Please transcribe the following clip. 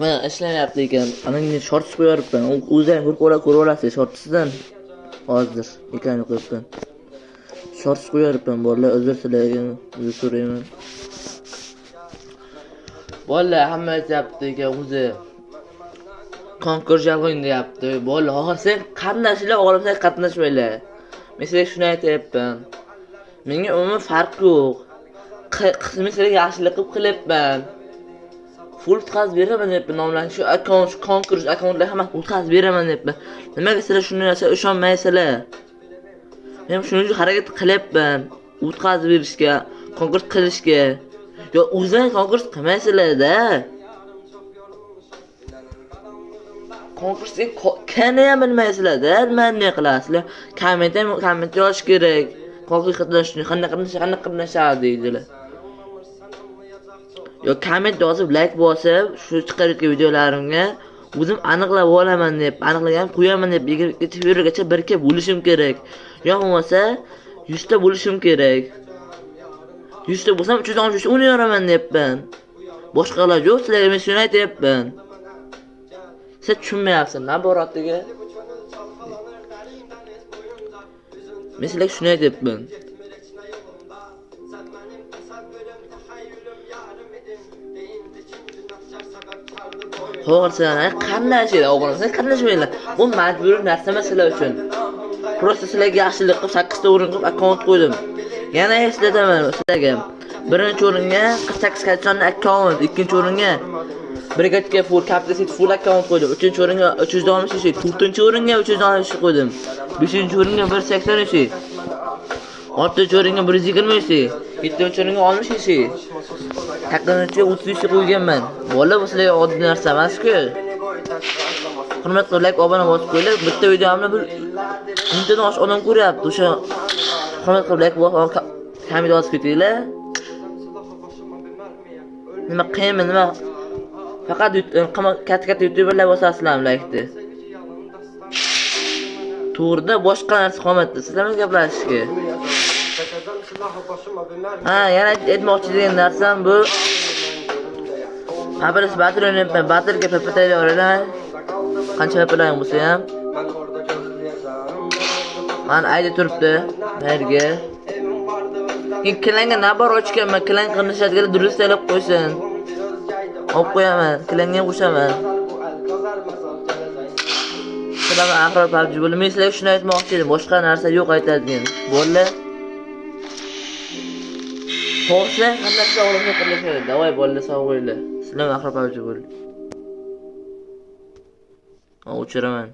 Men ishlamayapti ekan. Anangni shorts qo'yaribman. O'zing ko'rib olasiz shortsidan. Hozir ekanini qo'yibman. Shorts qo'yaribman bolalar, uzr tilayman, uzr so'rayman. Bolalar hamma aytayapti ekan o'zi. Konkurs yolg'on deyapti. Bolalar, hozir sen qatnashinglar, olimlar qatnashmaylar. Men sizga shuni aytayapman. Menga umuman farq yo'q. Qismi sizga yaxshilik qilib qilyapman. Full o'tkazib beraman debman nomlanish shu akkaunt konkurs akkauntlar hammasini o'tkazib beraman debman. Nimaga sizlar shuni narsa ishonmaysizlar? Men shuning uchun harakat qilyapman. O'tkazib berishga, konkurs qilishga. Yo o'zing konkurs qilmaysizlar-da. Konkursga qani ham bilmaysizlar-da. Nima qilasizlar? Komment yozish kerak. Konkurs qatnashishni qanday qatnashadi deydilar. Yo komment yozib, like bosib, shu chiqarayotgan videolarimga o'zim aniqlab olaman deb, aniqlagan qo'yaman deb 20 gacha birga bo'lishim kerak. Yo bo'lmasa 100 ta bo'lishim kerak. 100 ta bo'lsam 360 uni yoraman debman. Boshqalar yo'q, sizlarga men shuni aytayapman. Siz tushunmayapsiz, naboratiga. Men sizlarga shuni aytayapman. Xo'rsan, qandaychilar o'g'illar, qandaychilar. Bu majburiy narsa sizlar uchun. Prosta sizlarga yaxshilik qilib 8 ta o'rin qilib akkaunt qo'ydim. Yana eslataman sizlarga. Birinchi o'ringa 48 kartonni akkaunt, ikkinchi o'ringa Brigadga full capital full akkaunt qo'ydim. Uchinchi o'ringa 360 ish, to'rtinchi o'ringa 360 ish qo'ydim. Beshinchi o'ringa 180 ish. Oltinchi o'ringa 120 ish. Yettinchi o'ringa 60 ish. Sakkizinchiga 30 ish qo'yganman. Bola bu sizlarga oddiy narsa emas-ku. Hurmatli like, obuna bosib qo'yinglar. Bitta videomni bir mingtadan oshiq odam ko'ryapti. O'sha hurmat qilib like bosib, komment yozib ketinglar. Nima qiyin, nima faqat katta youtuberlar bosasizlar like-ni. To'g'rida boshqa narsa qolmadi. Sizlar bilan gaplashishga. Yana aytmoqchi degan narsam bu. Abres battle o'ynayapman. Battle'ga PPT'ga o'raman. Qancha PPT'laring bo'lsa ham. Men ayda turibdi. Yerga. Klanga nabar ochganman. Klang qilishadigan durust elib qo'ysin. Olib qo'yaman. Klanga ham qo'shaman. Sizlarga axir PUBG bo'ldi. Men sizlarga shuni aytmoqchi edim. Boshqa narsa yo'q aytadigan. Bo'ldi. Xo'sa, qanday sog'liqni qilishadi? Davay bo'ldi, sog' bo'ling. Sizlarga axir PUBG bo'ldi. O'chiraman.